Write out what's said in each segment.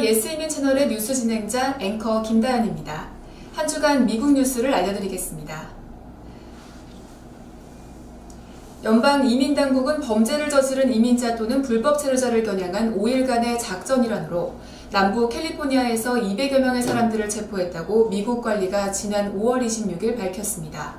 예스이민 채널의 뉴스 진행자 앵커 김다연입니다. 한 주간 미국 뉴스를 알려드리겠습니다. 연방 이민당국은 범죄를 저지른 이민자 또는 불법 체류자를 겨냥한 5일간의 작전 일환으로 남부 캘리포니아에서 200여 명의 사람들을 체포했다고 미국 관리가 지난 5월 26일 밝혔습니다.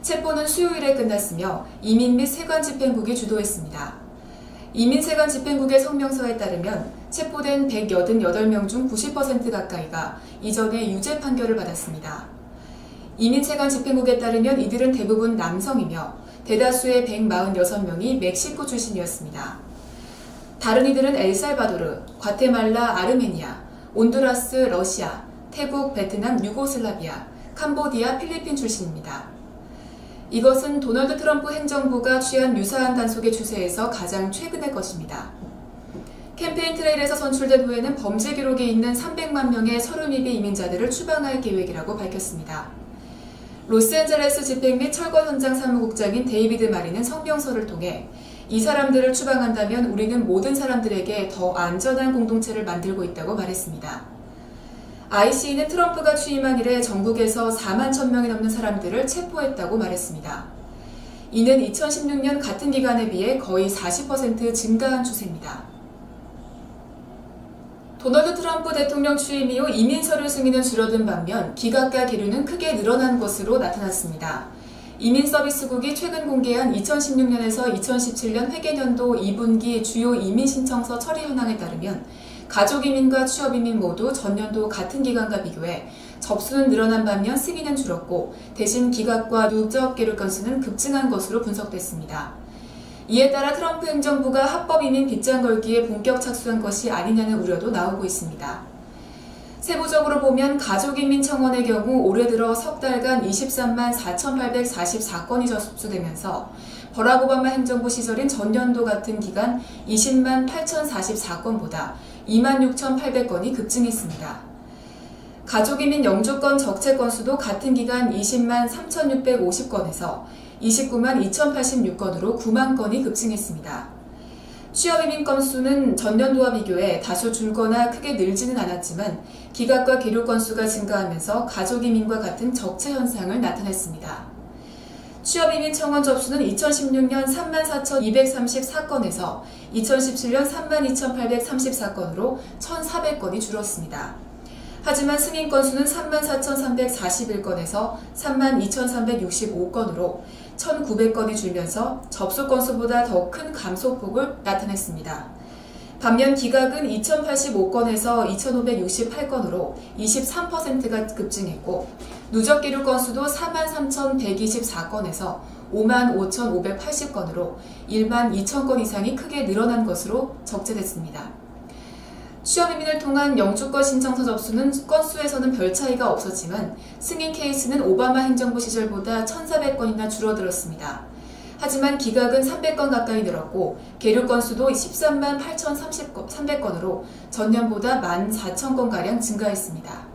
체포는 수요일에 끝났으며 이민 및 세관 집행국이 주도했습니다. 이민세관 집행국의 성명서에 따르면 체포된 188명 중 90% 가까이가 이전에 유죄 판결을 받았습니다. 이민세관 집행국에 따르면 이들은 대부분 남성이며 대다수의 146명이 멕시코 출신이었습니다. 다른 이들은 엘살바도르, 과테말라, 아르메니아, 온두라스, 러시아, 태국, 베트남, 유고슬라비아, 캄보디아, 필리핀 출신입니다. 이것은 도널드 트럼프 행정부가 취한 유사한 단속의 추세에서 가장 최근의 것입니다. 캠페인 트레일에서 선출된 후에는 범죄 기록이 있는 300만 명의 서류미비 이민자들을 추방할 계획이라고 밝혔습니다. 로스앤젤레스 집행 및 철거 현장 사무국장인 데이비드 마리는 성명서를 통해 이 사람들을 추방한다면 우리는 모든 사람들에게 더 안전한 공동체를 만들고 있다고 말했습니다. ICE는 트럼프가 취임한 이래 전국에서 4만 1,000명이 넘는 사람들을 체포했다고 말했습니다. 이는 2016년 같은 기간에 비해 거의 40% 증가한 추세입니다. 도널드 트럼프 대통령 취임 이후 이민 서류 승인은 줄어든 반면 기각과 계류는 크게 늘어난 것으로 나타났습니다. 이민서비스국이 최근 공개한 2016년에서 2017년 회계년도 2분기 주요 이민 신청서 처리 현황에 따르면 가족이민과 취업이민 모두 전년도 같은 기간과 비교해 접수는 늘어난 반면 승인은 줄었고 대신 기각과 누적 계류 건수는 급증한 것으로 분석됐습니다. 이에 따라 트럼프 행정부가 합법이민 빗장 걸기에 본격 착수한 것이 아니냐는 우려도 나오고 있습니다. 세부적으로 보면 가족이민 청원의 경우 올해 들어 석 달간 23만 4,844건이 접수되면서 버락 오바마 행정부 시절인 전년도 같은 기간 20만 8,044건보다 26,800건이 급증했습니다. 가족이민 영주권 적체 건수도 같은 기간 20만 3,650건에서 29만 2,086건으로 9만 건이 급증했습니다. 취업이민 건수는 전년도와 비교해 다소 줄거나 크게 늘지는 않았지만 기각과 계류 건수가 증가하면서 가족이민과 같은 적체 현상을 나타냈습니다. 취업이민 청원 접수는 2016년 34,234건에서 2017년 32,834건으로 1,400건이 줄었습니다. 하지만 승인 건수는 34,341건에서 32,365건으로 1,900건이 줄면서 접수 건수보다 더 큰 감소폭을 나타냈습니다. 반면 기각은 2,085건에서 2,568건으로 23%가 급증했고 누적 계류 건수도 43,124건에서 55,580건으로 12,000건 이상이 크게 늘어난 것으로 적재됐습니다. 취업이민을 통한 영주권 신청서 접수는 건수에서는 별 차이가 없었지만 승인 케이스는 오바마 행정부 시절보다 1,400건이나 줄어들었습니다. 하지만 기각은 300건 가까이 늘었고 계류 건수도 13만 8,300건으로 전년보다 14,000건가량 증가했습니다.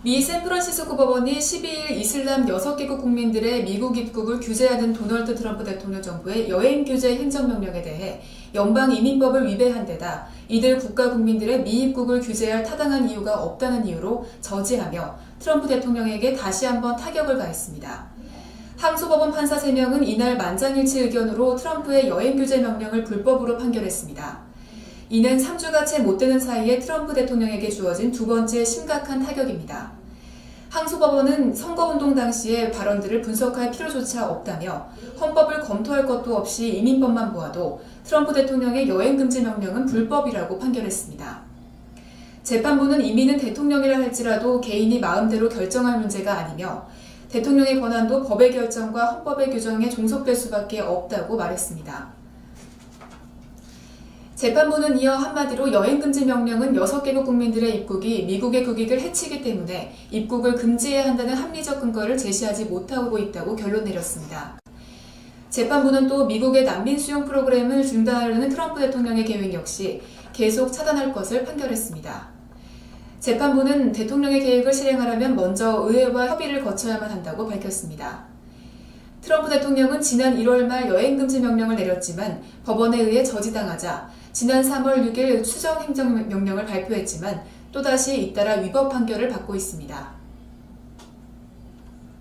미 샌프란시스코 법원이 12일 이슬람 6개국 국민들의 미국 입국을 규제하는 도널드 트럼프 대통령 정부의 여행 규제 행정명령에 대해 연방 이민법을 위배한 데다 이들 국가 국민들의 미입국을 규제할 타당한 이유가 없다는 이유로 저지하며 트럼프 대통령에게 다시 한번 타격을 가했습니다. 항소법원 판사 3명은 이날 만장일치 의견으로 트럼프의 여행 규제 명령을 불법으로 판결했습니다. 이는 3주가 채 못 되는 사이에 트럼프 대통령에게 주어진 두 번째 심각한 타격입니다. 항소법원은 선거운동 당시의 발언들을 분석할 필요조차 없다며 헌법을 검토할 것도 없이 이민법만 보아도 트럼프 대통령의 여행금지 명령은 불법이라고 판결했습니다. 재판부는 이민은 대통령이라 할지라도 개인이 마음대로 결정할 문제가 아니며 대통령의 권한도 법의 결정과 헌법의 규정에 종속될 수밖에 없다고 말했습니다. 재판부는 이어 한마디로 여행금지 명령은 6개국 국민들의 입국이 미국의 국익을 해치기 때문에 입국을 금지해야 한다는 합리적 근거를 제시하지 못하고 있다고 결론 내렸습니다. 재판부는 또 미국의 난민 수용 프로그램을 중단하려는 트럼프 대통령의 계획 역시 계속 차단할 것을 판결했습니다. 재판부는 대통령의 계획을 실행하려면 먼저 의회와 협의를 거쳐야만 한다고 밝혔습니다. 트럼프 대통령은 지난 1월 말 여행금지 명령을 내렸지만 법원에 의해 저지당하자 지난 3월 6일 수정행정명령을 발표했지만 또다시 잇따라 위법 판결을 받고 있습니다.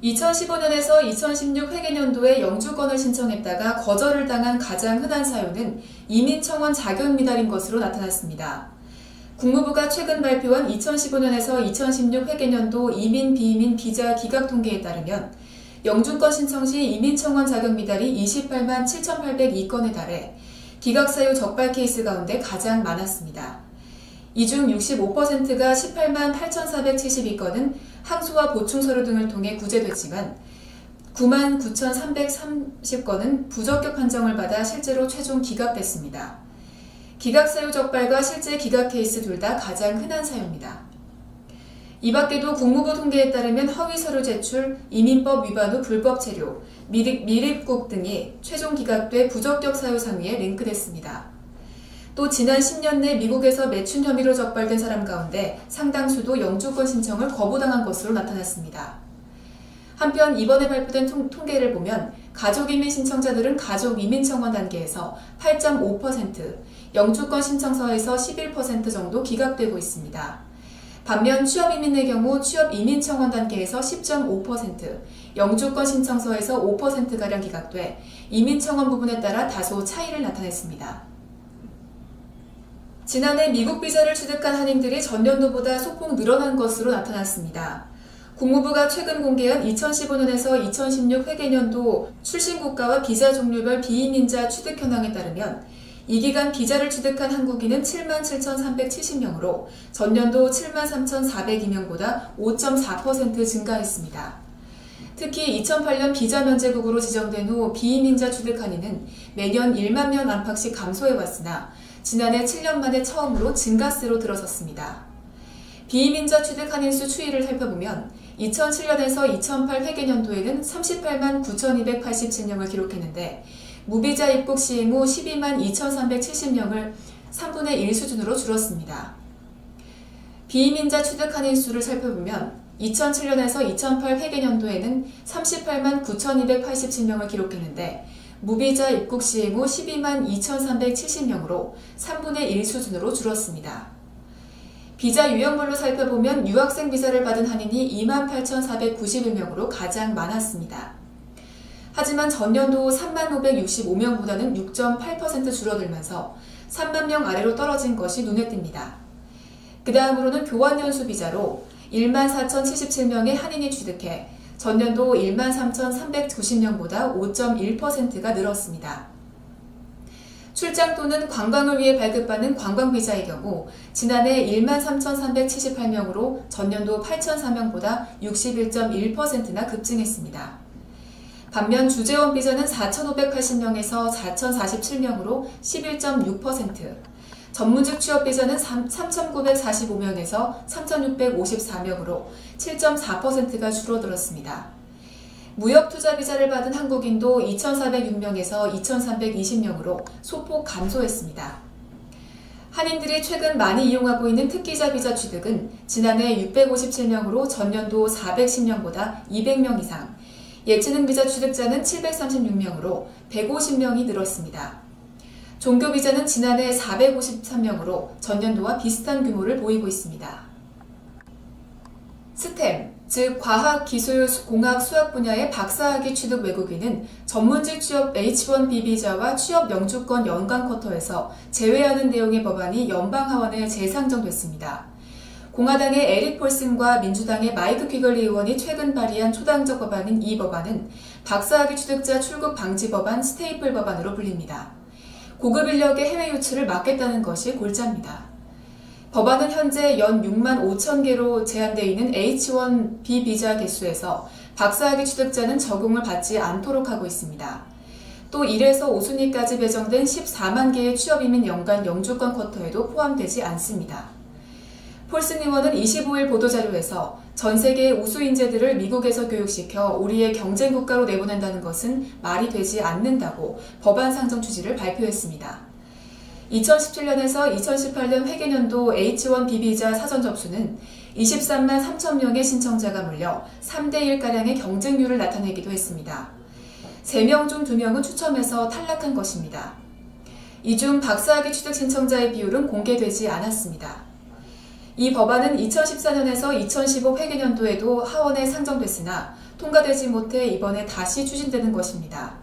2015년에서 2016 회계년도에 영주권을 신청했다가 거절을 당한 가장 흔한 사유는 이민청원 자격 미달인 것으로 나타났습니다. 국무부가 최근 발표한 2015년에서 2016 회계년도 이민, 비이민, 비자 기각 통계에 따르면 영주권 신청 시 이민청원 자격 미달이 28만 7,802건에 달해 기각 사유 적발 케이스 가운데 가장 많았습니다. 이 중 65%가 18만 8,472건은 항소와 보충 서류 등을 통해 구제됐지만 9만 9,330건은 부적격 판정을 받아 실제로 최종 기각됐습니다. 기각 사유 적발과 실제 기각 케이스 둘 다 가장 흔한 사유입니다. 이 밖에도 국무부 통계에 따르면 허위 서류 제출, 이민법 위반 후 불법 체류, 미입국 등이 최종 기각돼 부적격 사유 상위에 랭크됐습니다. 또 지난 10년 내 미국에서 매춘 혐의로 적발된 사람 가운데 상당수도 영주권 신청을 거부당한 것으로 나타났습니다. 한편 이번에 발표된 통계를 보면 가족이민 신청자들은 가족이민청원 단계에서 8.5%, 영주권 신청서에서 11% 정도 기각되고 있습니다. 반면 취업이민의 경우 취업이민청원 단계에서 10.5%, 영주권 신청서에서 5%가량 기각돼 이민청원 부분에 따라 다소 차이를 나타냈습니다. 지난해 미국 비자를 취득한 한인들이 전년도보다 소폭 늘어난 것으로 나타났습니다. 국무부가 최근 공개한 2015년에서 2016 회계년도 출신국가와 비자 종류별 비이민자 취득 현황에 따르면 이 기간 비자를 취득한 한국인은 77,370명으로 전년도 73,402명보다 5.4% 증가했습니다. 특히 2008년 비자 면제국으로 지정된 후 비이민자 취득 한인은 매년 1만 명 안팎씩 감소해왔으나 지난해 7년 만에 처음으로 증가세로 들어섰습니다. 비이민자 취득 한인 수 추이를 살펴보면 2007년에서 2008 회계년도에는 38만 9,287명을 기록했는데 무비자 입국 시행 후 12만 2,370명을 3분의 1 수준으로 줄었습니다. 비이민자 취득 한인 수를 살펴보면 2007년에서 2008 회계년도에는 38만 9,287명을 기록했는데 무비자 입국 시행 후 12만 2,370명으로 3분의 1 수준으로 줄었습니다. 비자 유형별로 살펴보면 유학생 비자를 받은 한인이 28,491명으로 가장 많았습니다. 하지만 전년도 3만 565명보다는 6.8% 줄어들면서 3만 명 아래로 떨어진 것이 눈에 띕니다. 그 다음으로는 교환연수 비자로 1만 4,077명의 한인이 취득해 전년도 1만 3,390명보다 5.1%가 늘었습니다. 출장 또는 관광을 위해 발급받는 관광비자의 경우 지난해 1만 3,378명으로 전년도 8,004명보다 61.1%나 급증했습니다. 반면 주재원 비자는 4,580명에서 4,047명으로 11.6%, 전문직 취업 비자는 3,945명에서 3,654명으로 7.4%가 줄어들었습니다. 무역 투자 비자를 받은 한국인도 2,406명에서 2,320명으로 소폭 감소했습니다. 한인들이 최근 많이 이용하고 있는 특기자 비자 취득은 지난해 657명으로 전년도 410명보다 200명 이상, 예체능 비자 취득자는 736명으로 150명이 늘었습니다. 종교 비자는 지난해 453명으로 전년도와 비슷한 규모를 보이고 있습니다. 스템, 즉 과학, 기술, 공학, 수학 분야의 박사학위 취득 외국인은 전문직 취업 H-1B 비자와 취업 영주권 연간 쿼터에서 제외하는 내용의 법안이 연방하원에 재상정됐습니다. 공화당의 에릭 폴슨과 민주당의 마이크 퀴글리 의원이 최근 발의한 초당적 법안인 이 법안은 박사학위 취득자 출국 방지 법안 스테이플 법안으로 불립니다. 고급 인력의 해외 유출을 막겠다는 것이 골자입니다. 법안은 현재 연 6만 5천 개로 제한되어 있는 H-1B 비자 개수에서 박사학위 취득자는 적용을 받지 않도록 하고 있습니다. 또 1에서 5순위까지 배정된 14만 개의 취업이민 연간 영주권 쿼터에도 포함되지 않습니다. 폴슨 의원은 25일 보도자료에서 전 세계의 우수 인재들을 미국에서 교육시켜 우리의 경쟁국가로 내보낸다는 것은 말이 되지 않는다고 법안 상정 취지를 발표했습니다. 2017년에서 2018년 회계년도 H-1B 비자 사전 접수는 23만 3천 명의 신청자가 몰려 3대 1가량의 경쟁률을 나타내기도 했습니다. 3명 중 2명은 추첨해서 탈락한 것입니다. 이 중 박사학위 취득 신청자의 비율은 공개되지 않았습니다. 이 법안은 2014년에서 2015 회계년도에도 하원에 상정됐으나 통과되지 못해 이번에 다시 추진되는 것입니다.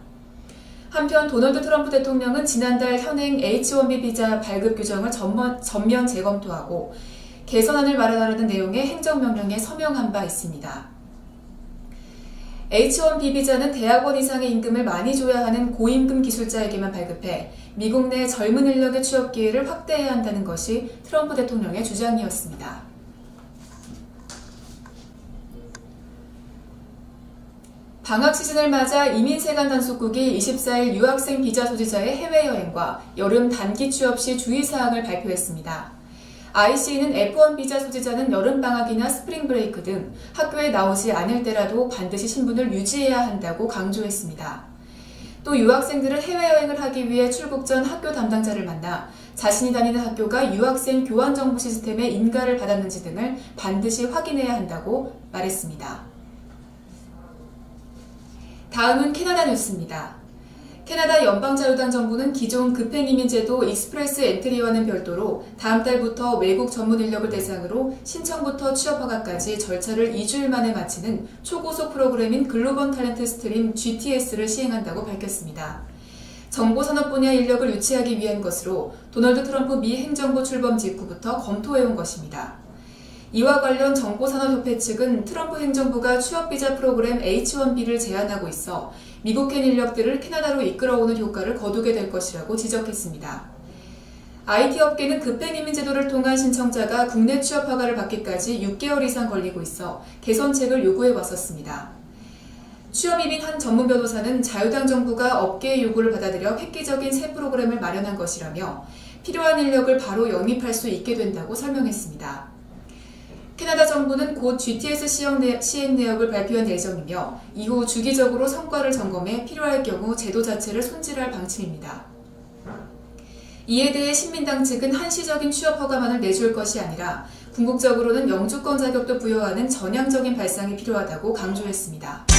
한편 도널드 트럼프 대통령은 지난달 현행 H-1B 비자 발급 규정을 전면 재검토하고 개선안을 마련하려는 내용의 행정명령에 서명한 바 있습니다. H-1B 비자는 대학원 이상의 임금을 많이 줘야 하는 고임금 기술자에게만 발급해 미국 내 젊은 인력의 취업 기회를 확대해야 한다는 것이 트럼프 대통령의 주장이었습니다. 방학 시즌을 맞아 이민세관 단속국이 24일 유학생 비자 소지자의 해외여행과 여름 단기 취업 시 주의사항을 발표했습니다. IC는 F1 비자 소지자는 여름방학이나 스프링 브레이크 등 학교에 나오지 않을 때라도 반드시 신분을 유지해야 한다고 강조했습니다. 또 유학생들은 해외여행을 하기 위해 출국 전 학교 담당자를 만나 자신이 다니는 학교가 유학생 교환 정보 시스템에 인가를 받았는지 등을 반드시 확인해야 한다고 말했습니다. 다음은 캐나다 뉴스입니다. 캐나다 연방자유당 정부는 기존 급행이민제도 익스프레스 엔트리와는 별도로 다음 달부터 외국 전문 인력을 대상으로 신청부터 취업 허가까지 절차를 2주일 만에 마치는 초고속 프로그램인 글로벌 탤런트 스트림 GTS를 시행한다고 밝혔습니다. 정보산업 분야 인력을 유치하기 위한 것으로 도널드 트럼프 미 행정부 출범 직후부터 검토해온 것입니다. 이와 관련 정보산업협회 측은 트럼프 행정부가 취업비자 프로그램 H-1B를 제안하고 있어 미국행 인력들을 캐나다로 이끌어오는 효과를 거두게 될 것이라고 지적했습니다. IT 업계는 급행이민 제도를 통한 신청자가 국내 취업 허가를 받기까지 6개월 이상 걸리고 있어 개선책을 요구해 왔었습니다. 취업이민 한 전문 변호사는 자유당 정부가 업계의 요구를 받아들여 획기적인 새 프로그램을 마련한 것이라며 필요한 인력을 바로 영입할 수 있게 된다고 설명했습니다. 캐나다 정부는 곧 GTS 시행 내역을 발표할 예정이며 이후 주기적으로 성과를 점검해 필요할 경우 제도 자체를 손질할 방침입니다. 이에 대해 신민당 측은 한시적인 취업 허가만을 내줄 것이 아니라 궁극적으로는 영주권 자격도 부여하는 전향적인 발상이 필요하다고 강조했습니다.